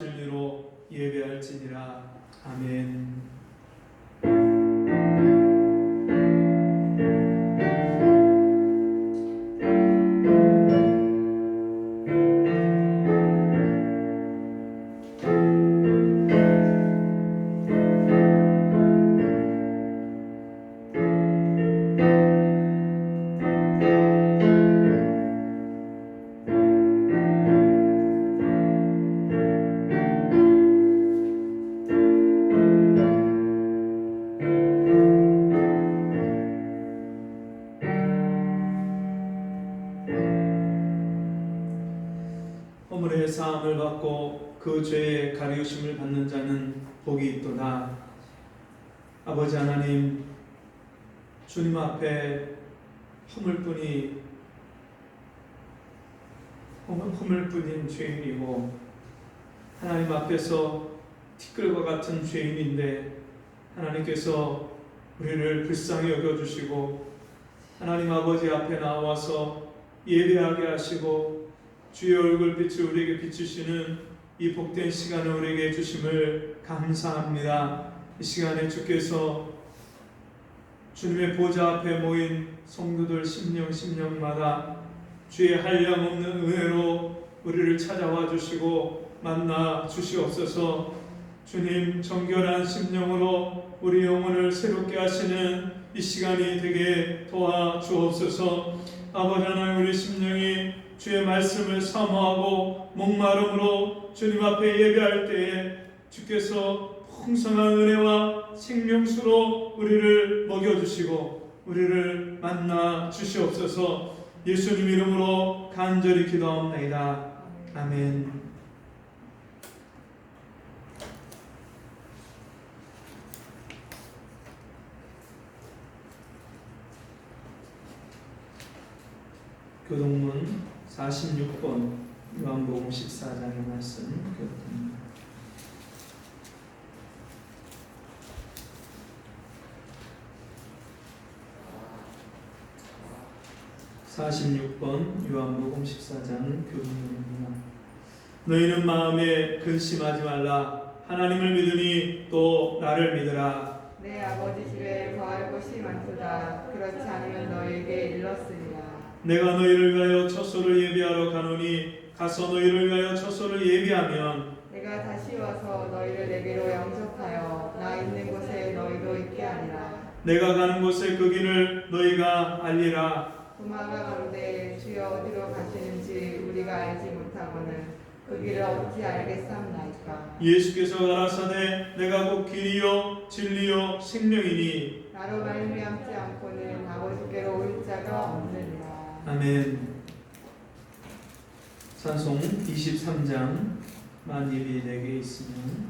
진리로 예배할지니라. 아멘. 허물의 사함을 받고 그 죄의 가리우심을 받는 자는 복이 있도다. 아버지 하나님, 주님 앞에 허물뿐인 죄인이고 하나님 앞에서 티끌과 같은 죄인인데 하나님께서 우리를 불쌍히 여겨주시고 하나님 아버지 앞에 나와서 예배하게 하시고 주의 얼굴빛을 우리에게 비추시는 이 복된 시간을 우리에게 주심을 감사합니다. 이 시간에 주께서 주님의 보좌 앞에 모인 성도들 심령마다 주의 한량없는 은혜로 우리를 찾아와 주시고 만나 주시옵소서. 주님, 정결한 심령으로 우리 영혼을 새롭게 하시는 이 시간이 되게 도와주옵소서. 아버지 하나님, 우리 심령이 주의 말씀을 사모하고 목마름으로 주님 앞에 예배할 때에 주께서 풍성한 은혜와 생명수로 우리를 먹여주시고 우리를 만나 주시옵소서. 예수님 이름으로 간절히 기도합니다. 아멘. 교동문 46번 요한복음 14장의 말씀 교동문 46번 요한복음 14장 교동문입니다. 너희는 마음에 근심하지 말라. 하나님을 믿으니 또 나를 믿으라. 내 아버지 집에 거할 곳이 많도다. 그렇지 않으면 너희에게 일렀으리라. 내가 너희를 위하여 처소를 예비하러 가노니 가서 너희를 위하여 처소를 예비하면 내가 다시 와서 너희를 내게로 영접하여 나 있는 곳에 너희도 있게 하리라. 내가 가는 곳에 그 길을 너희가 알리라. 도마가 가로되 주여 어디로 가시는지 우리가 알지 못하고는 그 길을 어찌 알겠사옵나이까. 예수께서 가라사대 내가 곧 길이요 진리요 생명이니 나로 말미암지 않고는 아버지께로 올 자가 없느니라. 아멘. 찬송 23장 만일이 내게 있으면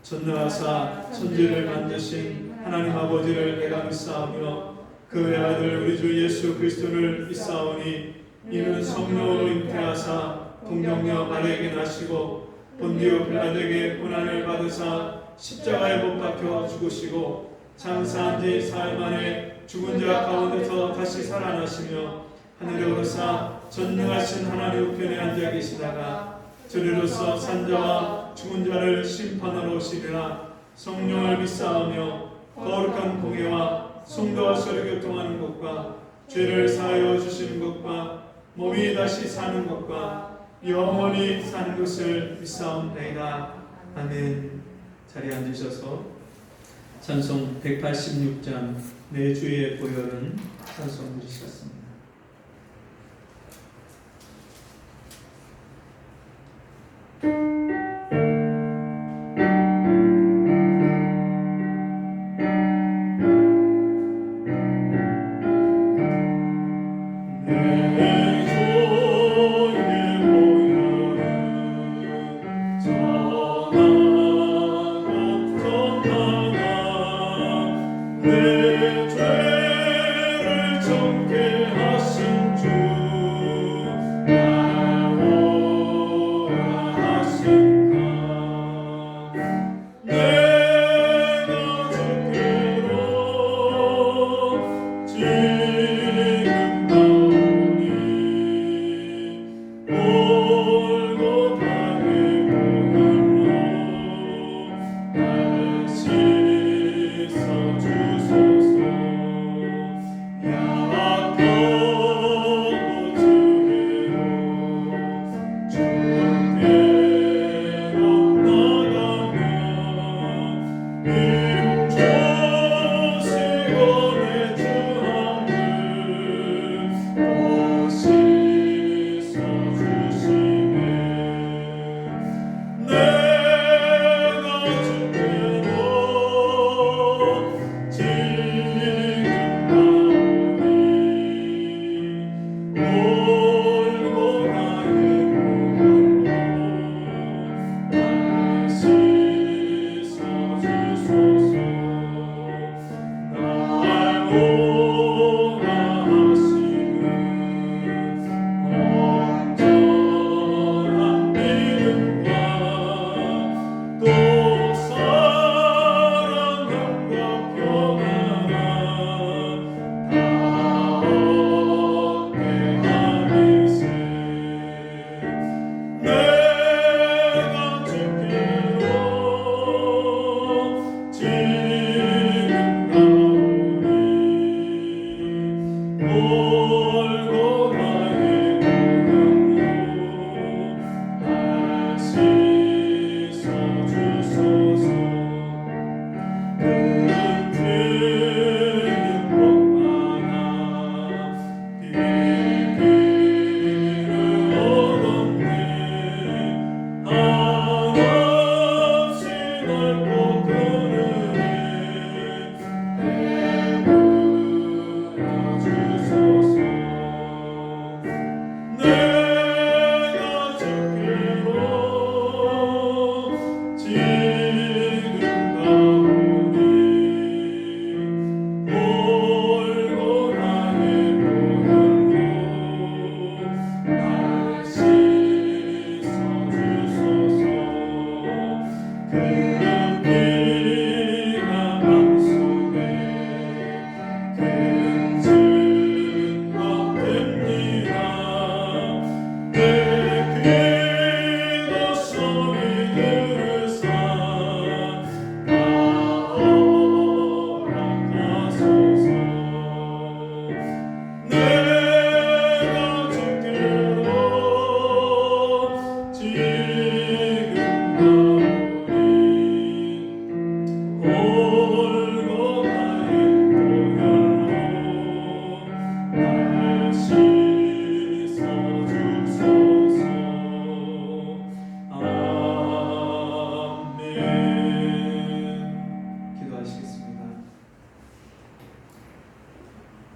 전능하사 천지를 만드신 하나님 아버지를 내가 믿사오며 그 외아들 우리 주 예수 그리스도를 믿사오니 이는 성령으로 잉태하사 동정녀 마리아에게 나시고 본디오 빌라도에게 고난을 받으사 십자가에 못 박혀 죽으시고 장사한 지 사흘 만에 죽은 자 가운데서 다시 살아나시며 하늘에 오르사 전능하신 하나님 우편에 앉아 계시다가 저리로서 산자와 죽은 자를 심판하러 오시리라. 성령을 믿사오며 거룩한 공예와 성도와 서로 교통하는 것과 죄를 사하여 주시는 것과 몸이 다시 사는 것과 영원히 사는 것을 믿사옵나이다. 아멘. 자리에 앉으셔서 찬송 186장 내 주의 보혈은 찬송 드리셨습니다. 내 죄를 정케 하신 주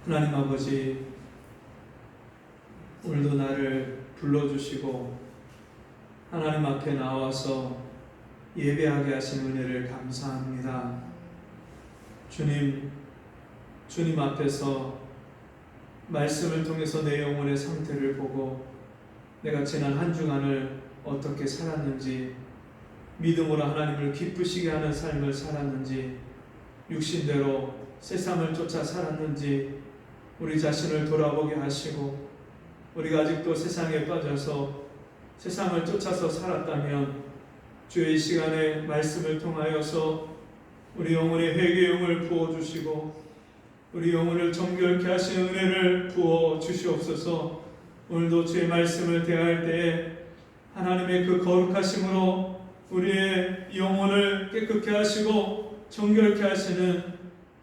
하나님 아버지, 오늘도 나를 불러주시고 하나님 앞에 나와서 예배하게 하신 은혜를 감사합니다. 주님 앞에서 말씀을 통해서 내 영혼의 상태를 보고 내가 지난 한 주간을 어떻게 살았는지, 믿음으로 하나님을 기쁘시게 하는 삶을 살았는지, 육신대로 세상을 쫓아 살았는지 우리 자신을 돌아보게 하시고, 우리가 아직도 세상에 빠져서 세상을 쫓아서 살았다면 주의 시간에 말씀을 통하여서 우리 영혼의 회개용을 부어주시고 우리 영혼을 정결케 하시는 은혜를 부어 주시옵소서. 오늘도 주의 말씀을 대할 때에 하나님의 그 거룩하심으로 우리의 영혼을 깨끗게 하시고 정결케 하시는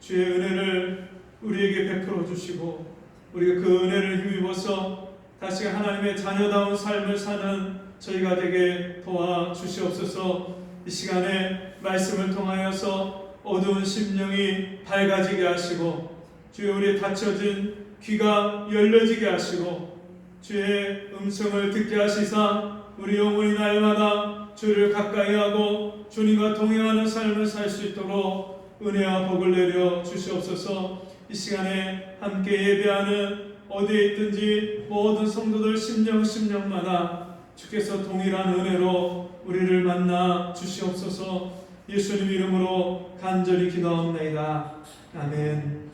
주의 은혜를 우리에게 베풀어 주시고, 우리가 그 은혜를 힘입어서 다시 하나님의 자녀다운 삶을 사는 저희가 되게 도와주시옵소서. 이 시간에 말씀을 통하여서 어두운 심령이 밝아지게 하시고, 주의 우리의 닫혀진 귀가 열려지게 하시고, 주의 음성을 듣게 하시사 우리 영혼이 날마다 주를 가까이 하고 주님과 동행하는 삶을 살 수 있도록 은혜와 복을 내려 주시옵소서. 이 시간에 함께 예배하는 어디에 있든지 모든 성도들 심령마다 주께서 동일한 은혜로 우리를 만나 주시옵소서. 예수님 이름으로 간절히 기도하옵나이다. 아멘.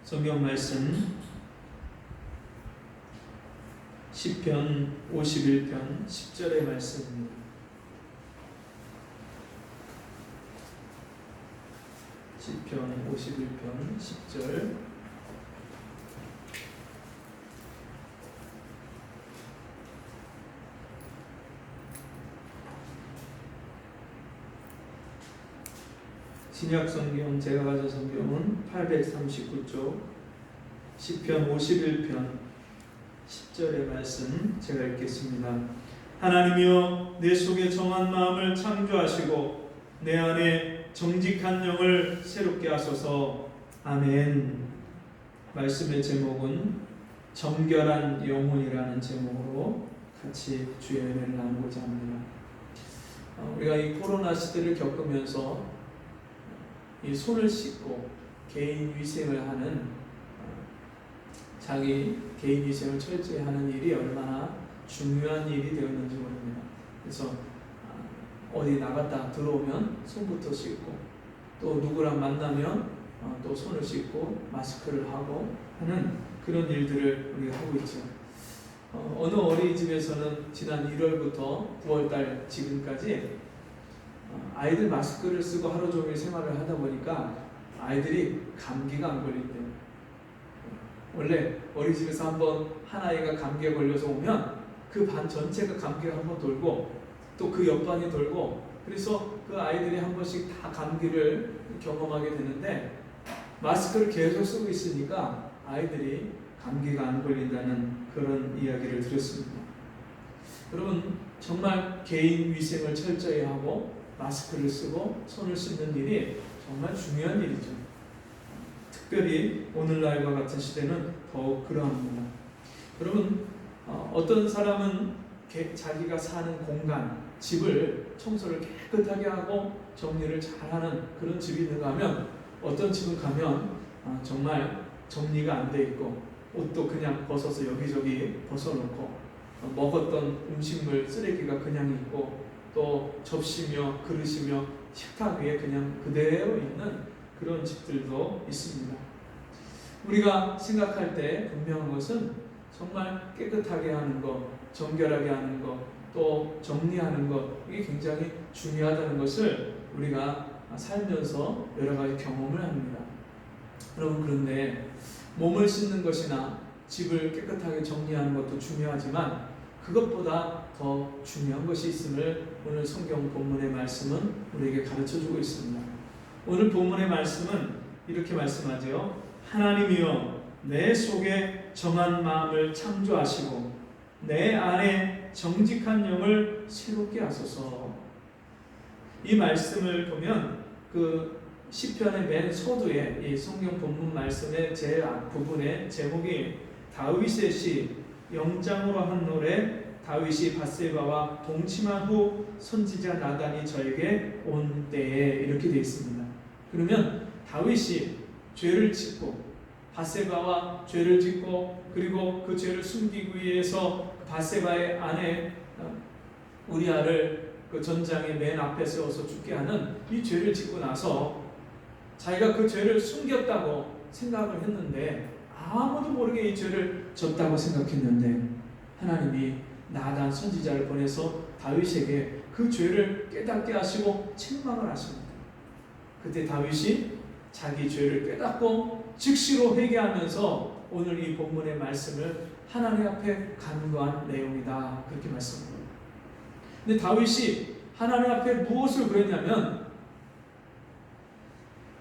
성경 말씀 시편 51편 10절의 말씀입니다. 시편 51편 10절. 신약 성경 제가 가진 성경은 839쪽 시편 51편 10절의 말씀 제가 읽겠습니다. 하나님이여 내 속에 정한 마음을 창조하시고 내 안에 정직한 영을 새롭게 하소서. 아멘. 말씀의 제목은 정결한 영혼이라는 제목으로 같이 주의 은혜를 나누고자 합니다. 우리가 이 코로나 시대를 겪으면서 이 손을 씻고 개인 위생을 하는 자기 개인 위생을 철저히 하는 일이 얼마나 중요한 일이 되었는지 모릅니다. 그래서 어디 나갔다 들어오면 손부터 씻고, 또 누구랑 만나면 또 손을 씻고 마스크를 하고 하는 그런 일들을 우리가 하고 있죠. 어느 어린이집에서는 지난 1월부터 9월달 지금까지 아이들 마스크를 쓰고 하루 종일 생활을 하다 보니까 아이들이 감기가 안 걸린대요. 원래 어린이집에서 한번 한 아이가 감기에 걸려서 오면 그 반 전체가 감기가 한번 돌고 또 그 옆반이 돌고, 그래서 그 아이들이 한 번씩 다 감기를 경험하게 되는데, 마스크를 계속 쓰고 있으니까 아이들이 감기가 안 걸린다는 그런 이야기를 들었습니다. 여러분, 정말 개인 위생을 철저히 하고 마스크를 쓰고 손을 씻는 일이 정말 중요한 일이죠. 특별히 오늘날과 같은 시대는 더욱 그러합니다. 여러분, 어떤 사람은 자기가 사는 공간, 집을 청소를 깨끗하게 하고 정리를 잘하는 그런 집이 있는가 하면, 어떤 집은 가면 정말 정리가 안 돼 있고 옷도 그냥 벗어서 여기저기 벗어놓고, 먹었던 음식물 쓰레기가 그냥 있고, 또 접시며 그릇이며 식탁 위에 그냥 그대로 있는 그런 집들도 있습니다. 우리가 생각할 때 분명한 것은 정말 깨끗하게 하는 것, 정결하게 하는 것, 또 정리하는 것, 이게 굉장히 중요하다는 것을 우리가 살면서 여러 가지 경험을 합니다. 여러분, 그런데 몸을 씻는 것이나 집을 깨끗하게 정리하는 것도 중요하지만 그것보다 더 중요한 것이 있음을 오늘 성경 본문의 말씀은 우리에게 가르쳐주고 있습니다. 오늘 본문의 말씀은 이렇게 말씀하죠. 하나님이여 내 속에 정한 마음을 창조하시고 내 안에 정직한 영을 새롭게 하소서. 이 말씀을 보면 그 시편의 맨 서두에 이 성경 본문 말씀의 제일 앞부분에 제목이 다윗의 시 영장으로 한 노래, 다윗이 밧세바와 동침한 후 선지자 나단이 저에게 온 때에, 이렇게 되어 있습니다. 그러면 다윗이 죄를 짓고 밧세바와 죄를 짓고 그리고 그 죄를 숨기기 위해서 밧세바의 아내 우리아를 그 전장의 맨 앞에 세워서 죽게 하는 이 죄를 짓고 나서 자기가 그 죄를 숨겼다고 생각을 했는데 아무도 모르게 이 죄를 졌다고 생각했는데 하나님이 나단 선지자를 보내서 다윗에게 그 죄를 깨닫게 하시고 책망을 하십니다. 그때 다윗이 자기 죄를 깨닫고 즉시로 회개하면서 오늘 이 본문의 말씀을 하나님 앞에 간구한 내용이다. 그렇게 말씀합니다. 근데 다윗이 하나님 앞에 무엇을 구했냐면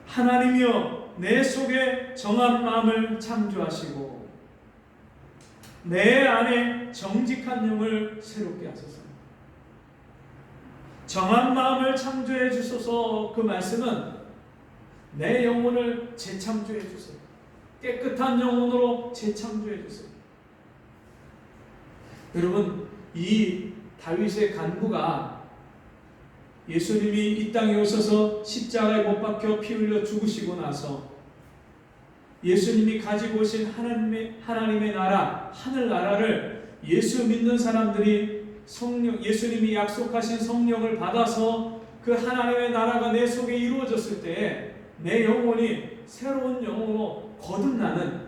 하나님이여 내 속에 정한 마음을 창조하시고 내 안에 정직한 영을 새롭게 하소서. 정한 마음을 창조해 주소서. 그 말씀은 내 영혼을 재창조해 주세요. 깨끗한 영혼으로 재창조해 주세요. 여러분, 이 다윗의 간구가 예수님이 이 땅에 오셔서 십자가에 못 박혀 피 흘려 죽으시고 나서 예수님이 가지고 오신 하나님의 나라, 하늘나라를 예수 믿는 사람들이 예수님이 약속하신 성령을 받아서 그 하나님의 나라가 내 속에 이루어졌을 때 내 영혼이 새로운 영혼으로 거듭나는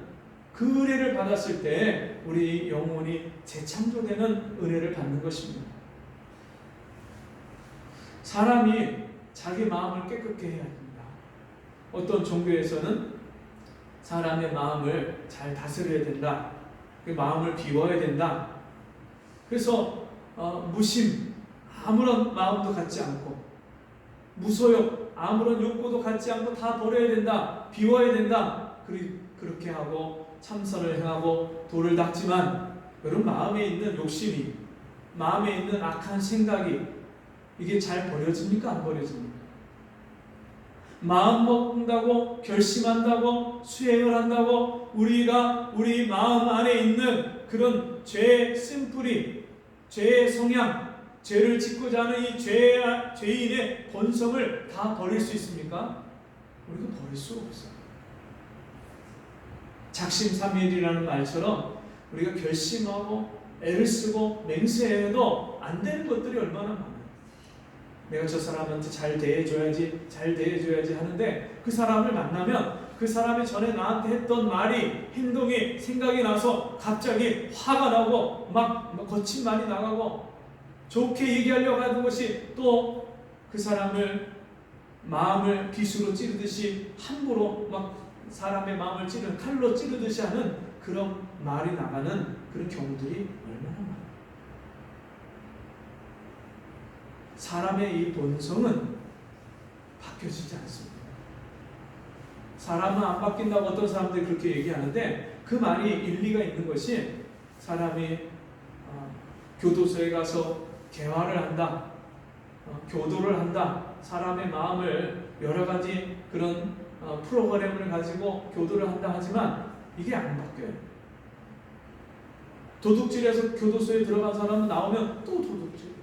그 은혜를 받았을 때 우리 영혼이 재창조되는 은혜를 받는 것입니다. 사람이 자기 마음을 깨끗게 해야 합니다. 어떤 종교에서는 사람의 마음을 잘 다스려야 된다. 그 마음을 비워야 된다. 그래서 무심, 아무런 마음도 갖지 않고 무소욕, 아무런 욕구도 갖지 않고 다 버려야 된다. 비워야 된다. 그렇게 하고 참선을 행하고 도를 닦지만 여러분 마음에 있는 욕심이, 마음에 있는 악한 생각이 이게 잘 버려집니까? 안 버려집니까? 마음 먹는다고 결심한다고 수행을 한다고 우리가 우리 마음 안에 있는 그런 죄의 쓴뿌리, 죄의 성향, 죄를 짓고자 하는 이 죄인의 본성을 다 버릴 수 있습니까? 우리가 버릴 수 없어요. 작심삼일이라는 말처럼 우리가 결심하고 애를 쓰고 맹세해도 안 되는 것들이 얼마나 많아요. 내가 저 사람한테 잘 대해줘야지 하는데 그 사람을 만나면 그 사람이 전에 나한테 했던 말이, 행동이 생각이 나서 갑자기 화가 나고 막 거친 말이 나가고 좋게 얘기하려고 하는 것이 또 그 사람을 마음을 비수로 찌르듯이 함부로 막 사람의 마음을 찌르는 칼로 찌르듯이 하는 그런 말이 나가는 그런 경우들이 얼마나 많아요. 사람의 이 본성은 바뀌어지지 않습니다. 사람은 안 바뀐다고 어떤 사람들이 그렇게 얘기하는데 그 말이 일리가 있는 것이 사람이 교도소에 가서 개화를 한다, 교도를 한다, 사람의 마음을 여러 가지 그런 프로그램을 가지고 교도를 한다 하지만 이게 안 바뀌어요. 도둑질해서 교도소에 들어간 사람은 나오면 또 도둑질.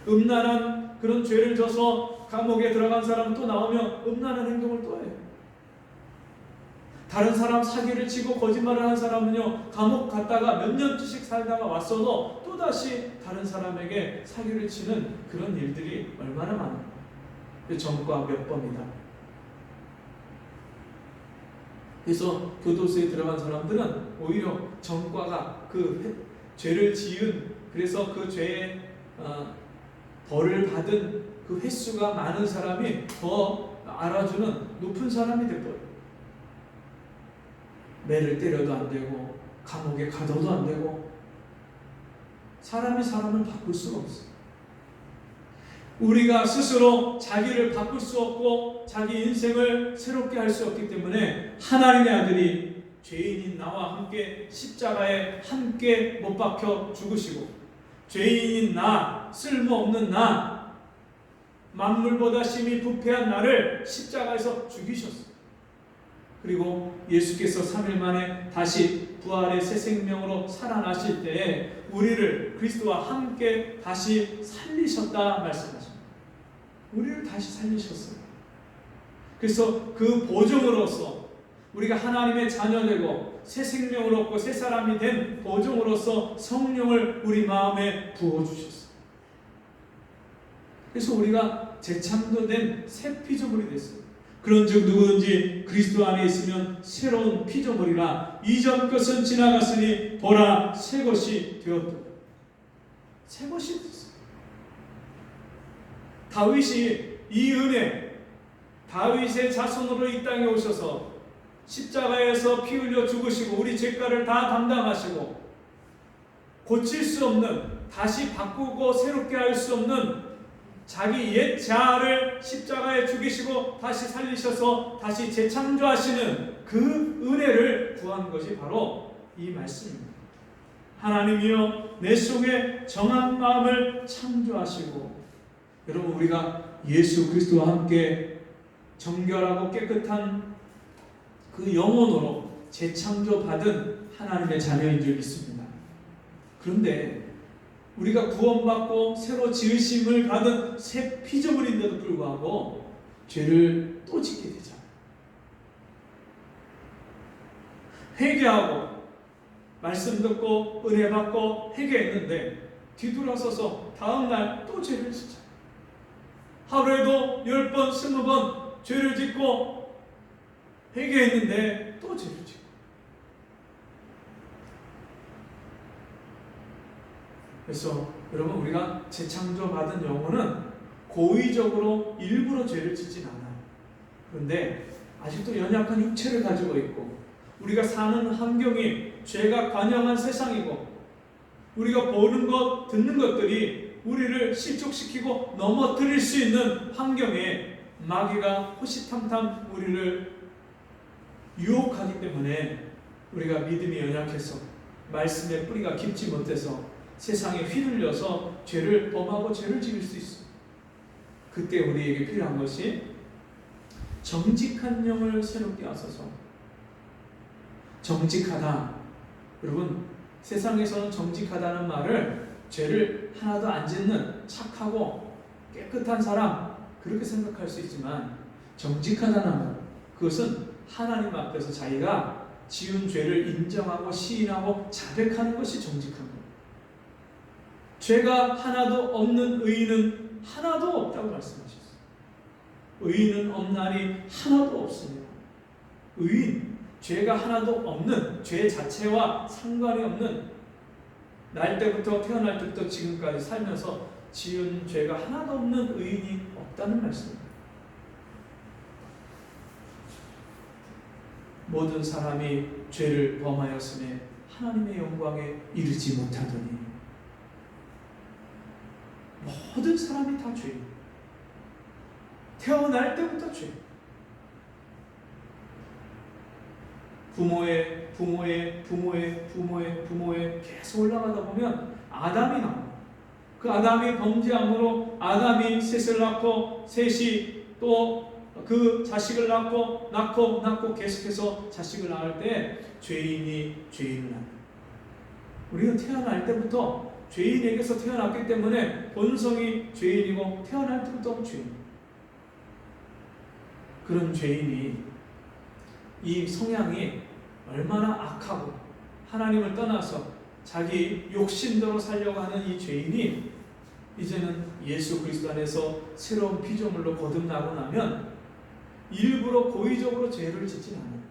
음란한 그런 죄를 져서 감옥에 들어간 사람은 또 나오면 음란한 행동을 또 해요. 다른 사람 사기를 치고 거짓말을 한 사람은요, 감옥 갔다가 몇 년씩 살다가 왔어도 또다시 다른 사람에게 사기를 치는 그런 일들이 얼마나 많아요. 전과 몇 번이다. 그래서 교도소에 들어간 사람들은 오히려 전과가 그 죄를 지은, 그래서 그 죄의 벌을 받은 그 횟수가 많은 사람이 더 알아주는 높은 사람이 돼버려요. 매를 때려도 안 되고 감옥에 가둬도 안 되고 사람이 사람을 바꿀 수가 없어요. 우리가 스스로 자기를 바꿀 수 없고 자기 인생을 새롭게 할 수 없기 때문에 하나님의 아들이 죄인인 나와 함께 십자가에 함께 못 박혀 죽으시고 죄인인 나, 쓸모없는 나, 만물보다 심히 부패한 나를 십자가에서 죽이셨어요. 그리고 예수께서 3일 만에 다시 부활의 새 생명으로 살아나실 때에 우리를 그리스도와 함께 다시 살리셨다 말씀하십니다. 우리를 다시 살리셨어요. 그래서 그 보증으로서 우리가 하나님의 자녀되고 새 생명을 얻고 새 사람이 된 보증으로서 성령을 우리 마음에 부어주셨어요. 그래서 우리가 재창조된 새 피조물이 됐어요. 그런즉 누구든지 그리스도 안에 있으면 새로운 피조물이라 이전 것은 지나갔으니 보라 새 것이 되었도다. 새 것이 됐어요. 다윗이 이 은혜, 다윗의 자손으로 이 땅에 오셔서 십자가에서 피 흘려 죽으시고 우리 죄가를 다 담당하시고 고칠 수 없는, 다시 바꾸고 새롭게 할 수 없는 자기 옛 자아를 십자가에 죽이시고 다시 살리셔서 다시 재창조하시는 그 은혜를 구한 것이 바로 이 말씀입니다. 하나님이여 내 속에 정한 마음을 창조하시고, 여러분 우리가 예수 그리스도와 함께 정결하고 깨끗한 그 영혼으로 재창조받은 하나님의 자녀인 줄 믿습니다. 그런데 우리가 구원받고 새로 지으심을 받은 새 피조물인데도 불구하고 죄를 또 짓게 되잖아요. 회개하고 말씀 듣고 은혜 받고 회개했는데 뒤돌아서서 다음날 또 죄를 짓잖아요. 하루에도 10번, 20번 죄를 짓고 회개했는데 또 죄를 짓고. 그래서 여러분 우리가 재창조받은 영혼은 고의적으로 일부러 죄를 짓진 않아요. 그런데 아직도 연약한 육체를 가지고 있고 우리가 사는 환경이 죄가 관영한 세상이고 우리가 보는 것, 듣는 것들이 우리를 실족시키고 넘어뜨릴 수 있는 환경에 마귀가 호시탐탐 우리를 유혹하기 때문에 우리가 믿음이 연약해서 말씀의 뿌리가 깊지 못해서 세상에 휘둘려서 죄를 범하고 죄를 지을 수 있습니다. 그때 우리에게 필요한 것이 정직한 영을 새롭게 하소서. 정직하다. 여러분 세상에서는 정직하다는 말을 죄를 하나도 안 짓는 착하고 깨끗한 사람 그렇게 생각할 수 있지만, 정직하다는 말, 그것은 하나님 앞에서 자기가 지은 죄를 인정하고 시인하고 자백하는 것이 정직한 거예요. 죄가 하나도 없는 의인은 하나도 없다고 말씀하셨어요. 의인은 없나니 하나도 없습니다. 의인, 죄가 하나도 없는, 죄 자체와 상관이 없는, 날 때부터 태어날 때부터 지금까지 살면서 지은 죄가 하나도 없는 의인이 없다는 말씀입니다. 모든 사람이 죄를 범하였음에 하나님의 영광에 이르지 못하더니 모든 사람이 다 죄. 태어날 때부터 죄. 부모의 계속 올라가다 보면 아담이 나옵니다. 그 아담이 범죄함으로 아담이 셋을 낳고 셋이 또 그 자식을 낳고 계속해서 자식을 낳을 때 죄인이 죄인을 낳는다. 우리는 태어날 때부터 죄인에게서 태어났기 때문에 본성이 죄인이고 태어날 때부터 죄인. 그런 죄인이 이 성향이 얼마나 악하고 하나님을 떠나서 자기 욕심대로 살려고 하는 이 죄인이 이제는 예수 그리스도 안에서 새로운 피조물로 거듭나고 나면 일부러 고의적으로 죄를 짓진 않아요.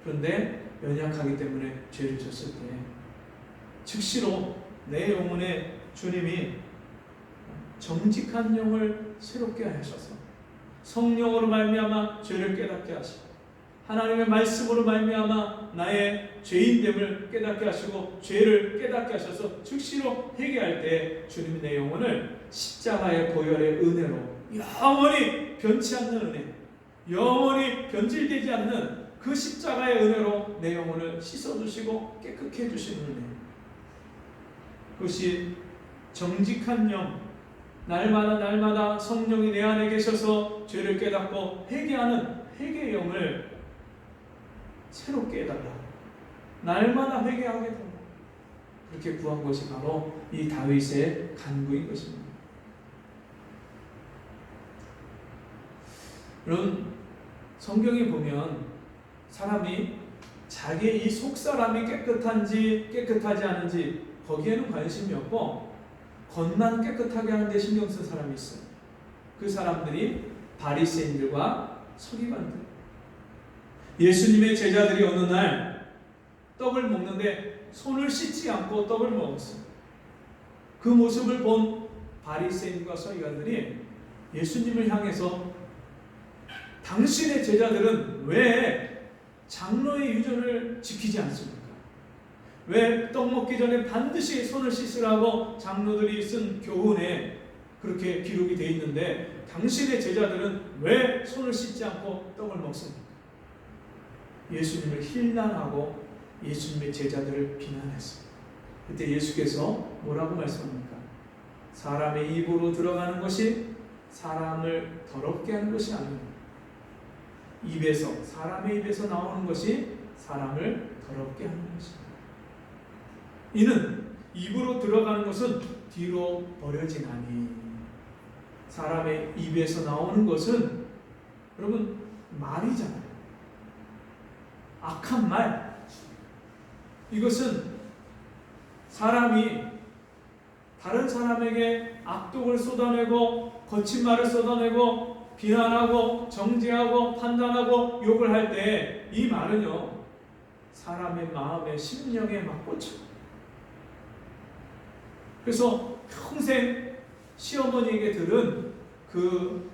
그런데 연약하기 때문에 죄를 졌을 때 즉시로 내 영혼에 주님이 정직한 영을 새롭게 하셔서 성령으로 말미암아 죄를 깨닫게 하시고 하나님의 말씀으로 말미암아 나의 죄인됨을 깨닫게 하시고 죄를 깨닫게 하셔서 즉시로 회개할 때 주님이 내 영혼을 십자가의 보혈의 은혜로 영원히 변치 않는 은혜, 영원히 변질되지 않는 그 십자가의 은혜로 내 영혼을 씻어주시고 깨끗게 해주시는 은혜, 그것이 정직한 영, 날마다 성령이 내 안에 계셔서 죄를 깨닫고 회개하는 회개의 영을 새롭게 해달라. 날마다 회개하게 된다. 그렇게 구한 것이 바로 이 다윗의 간구인 것입니다. 여러분, 성경에 보면 사람이 자기의 이 속사람이 깨끗한지 깨끗하지 않은지 거기에는 관심이 없고 겉만 깨끗하게 하는 데 신경 쓴 사람이 있어요. 그 사람들이 바리새인들과 서기관들. 예수님의 제자들이 어느 날 떡을 먹는데 손을 씻지 않고 떡을 먹었어요. 그 모습을 본 바리새인과 서기관들이 예수님을 향해서 당신의 제자들은 왜 장로의 유전을 지키지 않습니까? 왜 떡 먹기 전에 반드시 손을 씻으라고 장로들이 쓴 교훈에 그렇게 기록이 되어 있는데 당신의 제자들은 왜 손을 씻지 않고 떡을 먹습니까? 예수님을 힐난하고 예수님의 제자들을 비난했습니다. 그때 예수께서 뭐라고 말씀합니까? 사람의 입으로 들어가는 것이 사람을 더럽게 하는 것이 아닙니다. 사람의 입에서 나오는 것이 사람을 더럽게 하는 것입니다. 이는 입으로 들어가는 것은 뒤로 버려지나니 사람의 입에서 나오는 것은 여러분 말이잖아요. 악한 말. 이것은 사람이 다른 사람에게 악독을 쏟아내고 거친 말을 쏟아내고 비난하고 정죄하고 판단하고 욕을 할 때 이 말은요 사람의 마음에 심령에 막 꽂혀. 그래서 평생 시어머니에게 들은 그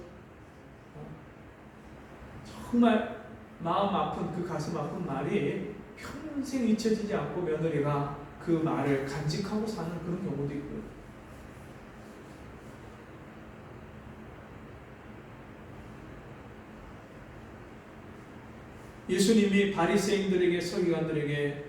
정말 마음 아픈 그 가슴 아픈 말이 평생 잊혀지지 않고 며느리가 그 말을 간직하고 사는 그런 경우도 있고요. 예수님이 바리새인들에게 서기관들에게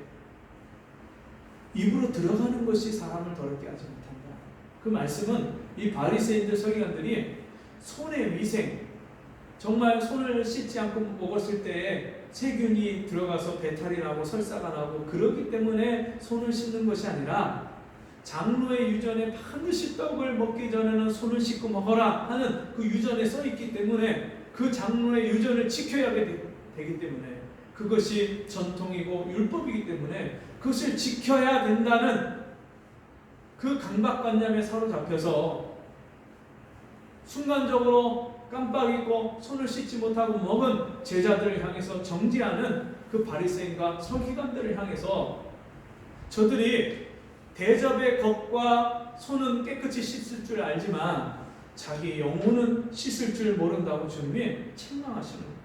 입으로 들어가는 것이 사람을 더럽게 하지 못한다. 그 말씀은 이 바리새인들 서기관들이 손의 위생, 정말 손을 씻지 않고 먹었을 때 세균이 들어가서 배탈이 나고 설사가 나고 그렇기 때문에 손을 씻는 것이 아니라 장로의 유전에 반드시 떡을 먹기 전에는 손을 씻고 먹어라 하는 그 유전에 써 있기 때문에 그 장로의 유전을 지켜야 되기 때문에 그것이 전통이고 율법이기 때문에 그것을 지켜야 된다는 그 강박관념에 사로잡혀서 순간적으로 깜빡 잊고 손을 씻지 못하고 먹은 제자들을 향해서 정죄하는 그 바리새인과 서기관들을 향해서 저들이 대접의 겉과 손은 깨끗이 씻을 줄 알지만 자기 영혼은 씻을 줄 모른다고 주님이 책망하시는 거예요.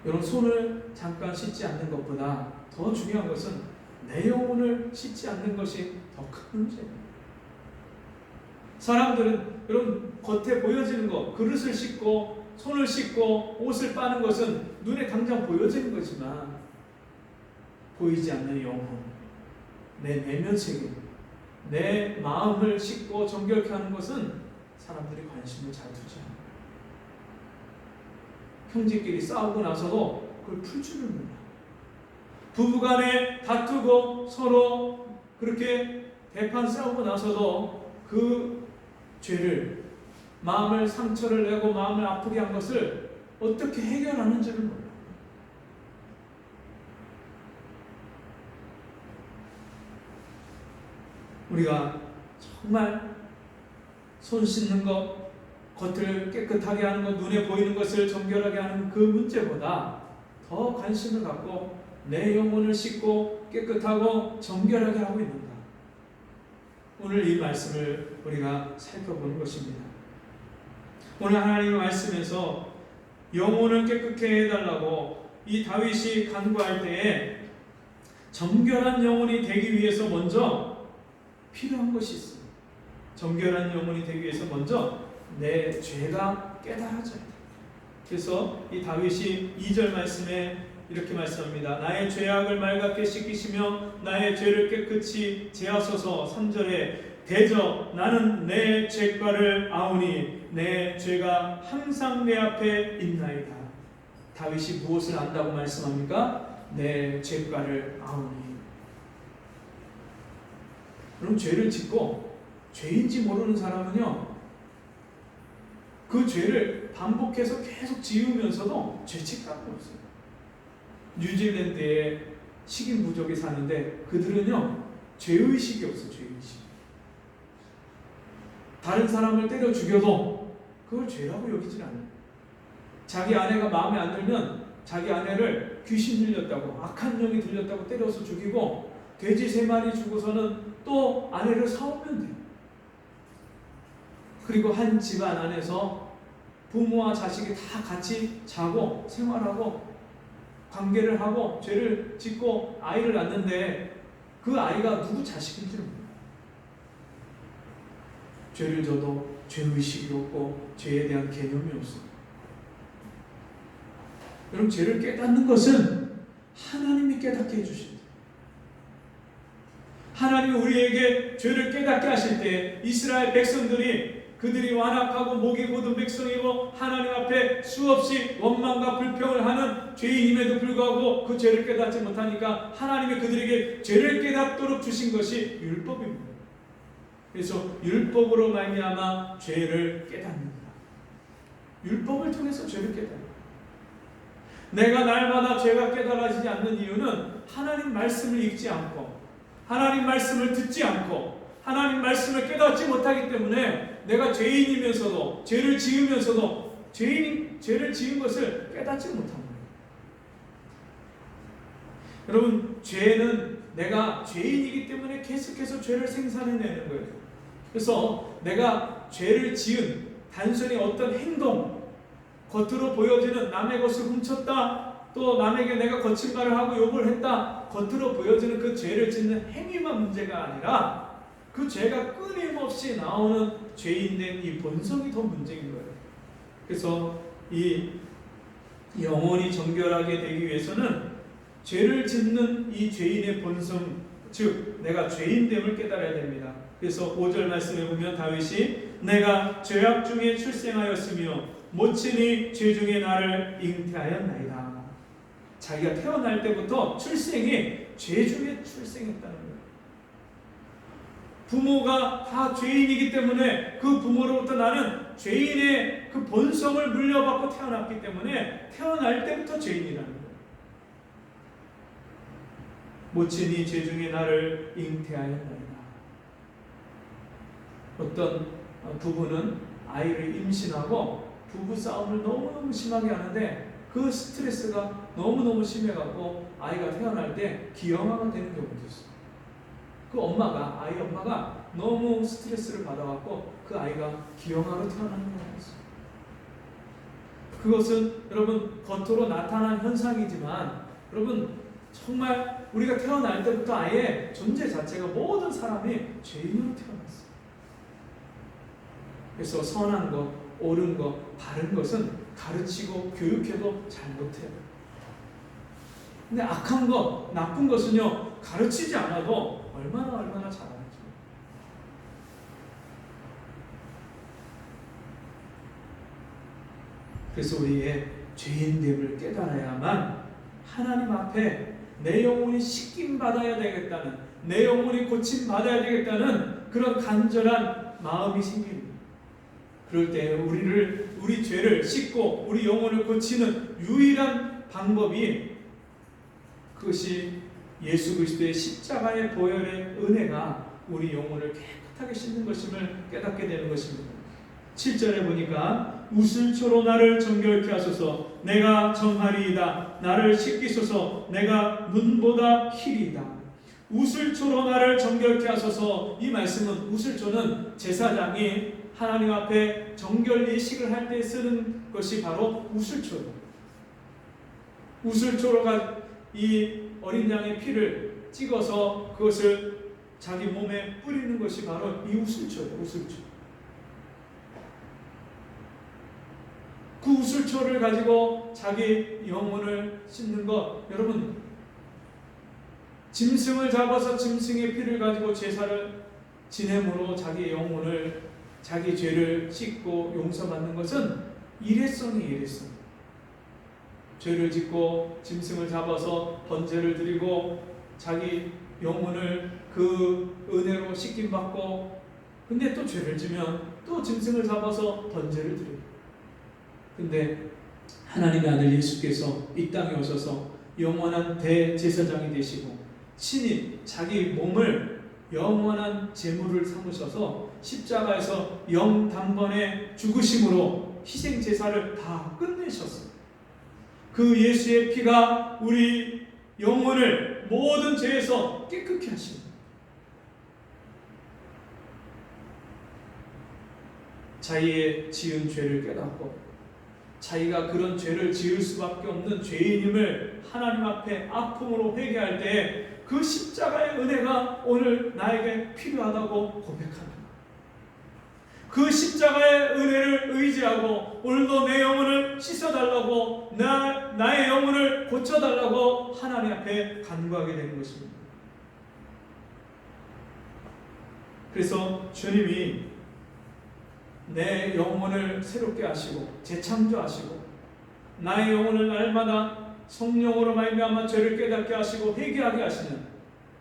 여러분, 손을 잠깐 씻지 않는 것보다 더 중요한 것은 내 영혼을 씻지 않는 것이 더 큰 문제입니다. 사람들은 여러분 겉에 보여지는 것, 그릇을 씻고 손을 씻고 옷을 빠는 것은 눈에 당장 보여지는 거지만 보이지 않는 영혼, 내 내면 세계, 내 마음을 씻고 정결케 하는 것은 사람들이 관심을 잘 두지 않아요. 형제끼리 싸우고 나서도 그걸 풀 줄을 몰라. 부부간에 다투고 서로 그렇게 대판 싸우고 나서도 그 죄를, 마음을 상처를 내고 마음을 아프게 한 것을 어떻게 해결하는지를 몰라. 우리가 정말 손 씻는 것, 겉을 깨끗하게 하는 것, 눈에 보이는 것을 정결하게 하는 그 문제보다 더 관심을 갖고 내 영혼을 씻고 깨끗하고 정결하게 하고 있는가. 오늘 이 말씀을 우리가 살펴보는 것입니다. 오늘 하나님의 말씀에서 영혼을 깨끗게 해달라고 이 다윗이 간구할 때에 정결한 영혼이 되기 위해서 먼저 필요한 것이 있습니다. 정결한 영혼이 되기 위해서 먼저 내 죄가 깨달아져야 돼. 그래서 이 다윗이 2절 말씀에 이렇게 말씀합니다. 나의 죄악을 맑게 씻기시며 나의 죄를 깨끗이 제하소서. 3절에 대저 나는 내 죄가를 아오니 내 죄가 항상 내 앞에 있나이다. 다윗이 무엇을 안다고 말씀합니까? 내 죄가를 아오니. 그럼 죄를 짓고 죄인지 모르는 사람은요 그 죄를 죄를 반복해서 계속 지으면서도 죄책감이 없어요. 뉴질랜드에 식인 부족이 사는데 그들은요 죄의식이 없어요. 죄의식. 다른 사람을 때려 죽여도 그걸 죄라고 여기질 않아요. 자기 아내가 마음에 안 들면 자기 아내를 귀신 들렸다고, 악한 영이 들렸다고 때려서 죽이고, 돼지 3마리 죽어서는 또 아내를 사오면 돼요. 그리고 한 집안 안에서 부모와 자식이 다 같이 자고 생활하고 관계를 하고 죄를 짓고 아이를 낳는데 그 아이가 누구 자식인지를 몰라요. 죄를 져도 죄의식이 없고 죄에 대한 개념이 없어요. 여러분, 죄를 깨닫는 것은 하나님이 깨닫게 해주신다. 하나님이 우리에게 죄를 깨닫게 하실 때 이스라엘 백성들이 그들이 완악하고 목이 곧은 백성이고 하나님 앞에 수없이 원망과 불평을 하는 죄인임에도 불구하고 그 죄를 깨닫지 못하니까 하나님이 그들에게 죄를 깨닫도록 주신 것이 율법입니다. 그래서 율법으로 말미암아 죄를 깨닫는다. 율법을 통해서 죄를 깨닫는다. 내가 날마다 죄가 깨달아지지 않는 이유는 하나님 말씀을 읽지 않고 하나님 말씀을 듣지 않고 하나님 말씀을 깨닫지 못하기 때문에 내가 죄인이면서도 죄를 지으면서도 죄를 지은 것을 깨닫지 못한 거예요. 여러분, 죄는 내가 죄인이기 때문에 계속해서 죄를 생산해내는 거예요. 그래서 내가 죄를 지은 단순히 어떤 행동, 겉으로 보여지는 남의 것을 훔쳤다, 또 남에게 내가 거친 말을 하고 욕을 했다, 겉으로 보여지는 그 죄를 짓는 행위만 문제가 아니라 그 죄가 끊임없이 나오는 죄인된 이 본성이 더 문제인 거예요. 그래서 이 영혼이 정결하게 되기 위해서는 죄를 짓는 이 죄인의 본성, 즉 내가 죄인됨을 깨달아야 됩니다. 그래서 5절 말씀에 보면 다윗이 내가 죄악 중에 출생하였으며 모친이 죄 중에 나를 잉태하였나이다. 자기가 태어날 때부터 출생이 죄 중에 출생했다는 거예요. 부모가 다 죄인이기 때문에 그 부모로부터 나는 죄인의 그 본성을 물려받고 태어났기 때문에 태어날 때부터 죄인이라는 거예요. 모친이 죄 중에 나를 잉태하였나이다. 어떤 부부는 아이를 임신하고 부부 싸움을 너무너무 심하게 하는데 그 스트레스가 너무너무 심해갖고 아이가 태어날 때 기형아가 되는 경우도 있어요. 그 엄마가, 아이 엄마가 너무 스트레스를 받아갖고 그 아이가 기형아로 태어나는 경우가 있어요. 그것은 여러분 겉으로 나타난 현상이지만 여러분 정말 우리가 태어날 때부터 아예 존재 자체가 모든 사람이 죄인으로 태어났어요. 그래서 선한 것, 옳은 것, 바른 것은 가르치고 교육해도 잘 못해요. 근데 악한 것, 나쁜 것은요 가르치지 않아도 얼마나 잘하죠. 그래서 우리의 죄인됨을 깨달아야만 하나님 앞에 내 영혼이 씻김 받아야 되겠다는, 내 영혼이 고침 받아야 되겠다는 그런 간절한 마음이 생깁니다. 그럴 때 우리 죄를 씻고 우리 영혼을 고치는 유일한 방법이 그것이 예수 그리스도의 십자가의 보혈의 은혜가 우리 영혼을 깨끗하게 씻는 것임을 깨닫게 되는 것입니다. 7절에 보니까 우슬초로 나를 정결케 하소서 내가 정하리이다. 나를 씻기소서 내가 눈보다 희리이다. 우슬초로 나를 정결케 하소서. 이 말씀은 우슬초는 제사장이 하나님 앞에 정결 예식을 할 때 쓰는 것이 바로 우슬초예요. 우슬초로가 이 어린 양의 피를 찍어서 그것을 자기 몸에 뿌리는 것이 바로 이 우슬초예요. 우슬초. 그 우슬초를 가지고 자기 영혼을 씻는 것, 여러분 짐승을 잡아서 짐승의 피를 가지고 제사를 지냄으로 자기 영혼을, 자기 죄를 씻고 용서받는 것은 일회성이에요. 일회성. 죄를 짓고 짐승을 잡아서 번제를 드리고 자기 영혼을 그 은혜로 씻김받고, 근데 또 죄를 지면 또 짐승을 잡아서 번제를 드려요. 근데 하나님의 아들 예수께서 이 땅에 오셔서 영원한 대제사장이 되시고 친히 자기 몸을 영원한 제물을 삼으셔서 십자가에서 영단번에 죽으심으로 희생제사를 다 끝내셨어요. 그 예수의 피가 우리 영혼을 모든 죄에서 깨끗게 하십니다. 자기의 지은 죄를 깨닫고 자기가 그런 죄를 지을 수밖에 없는 죄인임을 하나님 앞에 아픔으로 회개할 때 그 십자가의 은혜가 오늘 나에게 필요하다고 고백합니다. 그 십자가의 은혜를 의지하고 오늘도 내 영혼을 씻어달라고 나의 영혼을 고쳐달라고 하나님 앞에 간구하게 되는 것입니다. 그래서 주님이 내 영혼을 새롭게 하시고 재창조하시고 나의 영혼을 날마다 성령으로 말미암아 죄를 깨닫게 하시고 회개하게 하시는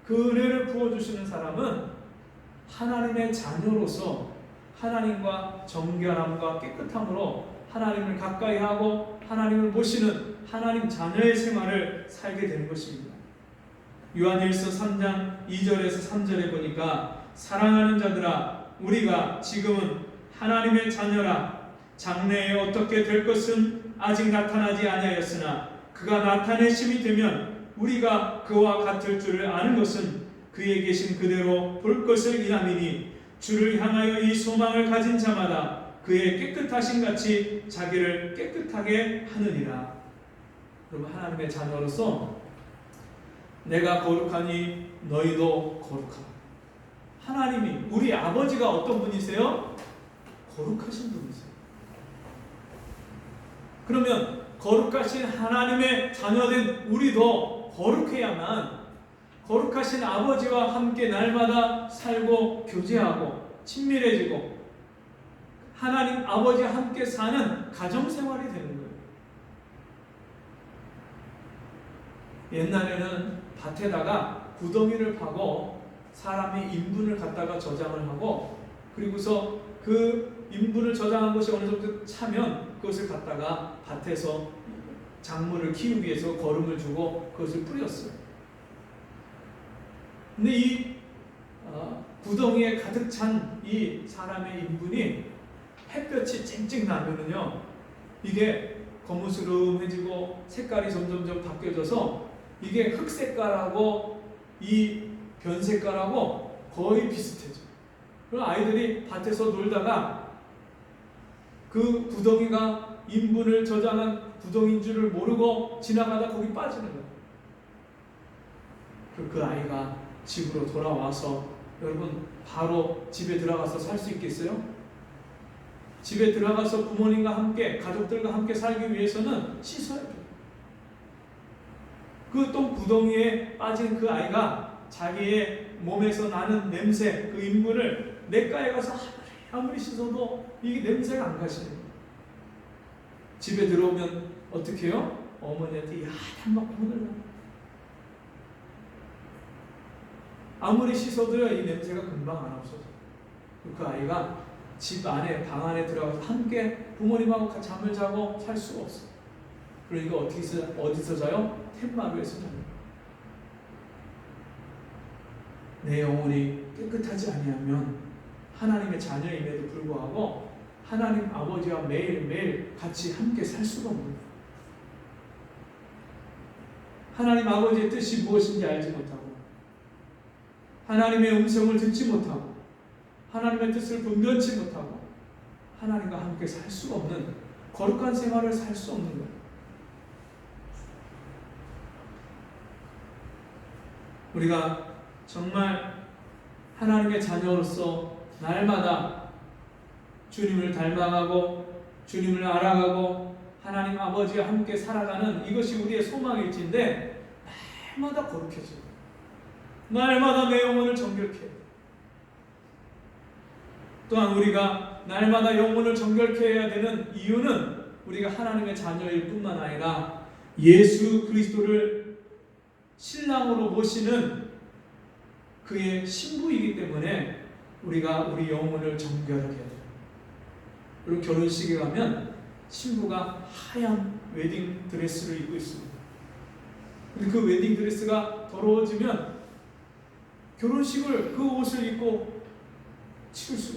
그 은혜를 부어주시는 사람은 하나님의 자녀로서 하나님과 정결함과 깨끗함으로 하나님을 가까이 하고 하나님을 모시는 하나님 자녀의 생활을 살게 되는 것입니다. 요한일서 3장 2절에서 3절에 보니까 사랑하는 자들아 우리가 지금은 하나님의 자녀라 장래에 어떻게 될 것은 아직 나타나지 아니하였으나 그가 나타내심이 되면 우리가 그와 같을 줄을 아는 것은 그에 계신 그대로 볼 것을 인함이니 주를 향하여 이 소망을 가진 자마다 그의 깨끗하신 같이 자기를 깨끗하게 하느니라. 여러분 하나님의 자녀로서 내가 거룩하니 너희도 거룩하라. 하나님이 우리 아버지가 어떤 분이세요? 거룩하신 분이세요. 그러면 거룩하신 하나님의 자녀된 우리도 거룩해야만 거룩하신 아버지와 함께 날마다 살고 교제하고 친밀해지고 하나님 아버지와 함께 사는 가정생활이 되는 거예요. 옛날에는 밭에다가 구덩이를 파고 사람의 인분을 갖다가 저장을 하고 그리고서 그 인분을 저장한 것이 어느 정도 차면 그것을 갖다가 밭에서 작물을 키우기 위해서 거름을 주고 그것을 뿌렸어요. 근데 이 구덩이에 가득 찬 이 사람의 인분이 햇볕이 쨍쨍 나면은요 이게 거무스름해지고 색깔이 점점점 바뀌어져서 이게 흑색깔하고 이 변색깔하고 거의 비슷해져. 그럼 아이들이 밭에서 놀다가 그 구덩이가 인분을 저장한 구덩이인 줄을 모르고 지나가다 거기 빠지는 거예요. 그 아이가 집으로 돌아와서 여러분 바로 집에 들어가서 살 수 있겠어요? 집에 들어가서 부모님과 함께 가족들과 함께 살기 위해서는 씻어야 돼요. 그 똥 구덩이에 빠진 그 아이가 자기의 몸에서 나는 냄새 그 인분을 냇가에 가서 아무리 씻어도 이게 냄새가 안 가시는 거예요. 집에 들어오면 어떻게 해요? 어머니한테 야단 막 혼을 아무리 씻어도요 이 냄새가 금방 안 없어져요. 그 아이가 집 안에 방 안에 들어가서 함께 부모님하고 같이 잠을 자고 살 수가 없어요. 그러니까 어디서 자요? 툇마루에서 자요. 내 영혼이 깨끗하지 아니하면 하나님의 자녀임에도 불구하고 하나님 아버지와 매일매일 같이 함께 살 수가 없는 거예요. 하나님 아버지의 뜻이 무엇인지 알지 못하고 하나님의 음성을 듣지 못하고 하나님의 뜻을 분별치 못하고 하나님과 함께 살 수가 없는 거룩한 생활을 살 수 없는 거예요. 우리가 정말 하나님의 자녀로서 날마다 주님을 닮아가고 주님을 알아가고 하나님 아버지와 함께 살아가는 이것이 우리의 소망일진데 날마다 거룩해져요. 날마다 내 영혼을 정결케 해요. 또한 우리가 날마다 영혼을 정결케 해야 되는 이유는 우리가 하나님의 자녀일 뿐만 아니라 예수 그리스도를 신랑으로 모시는 그의 신부이기 때문에 우리가 우리 영혼을 정결하게 해야 돼요. 그리고 결혼식에 가면 신부가 하얀 웨딩 드레스를 입고 있습니다. 근데 그 웨딩 드레스가 더러워지면 결혼식을 그 옷을 입고 치를 수가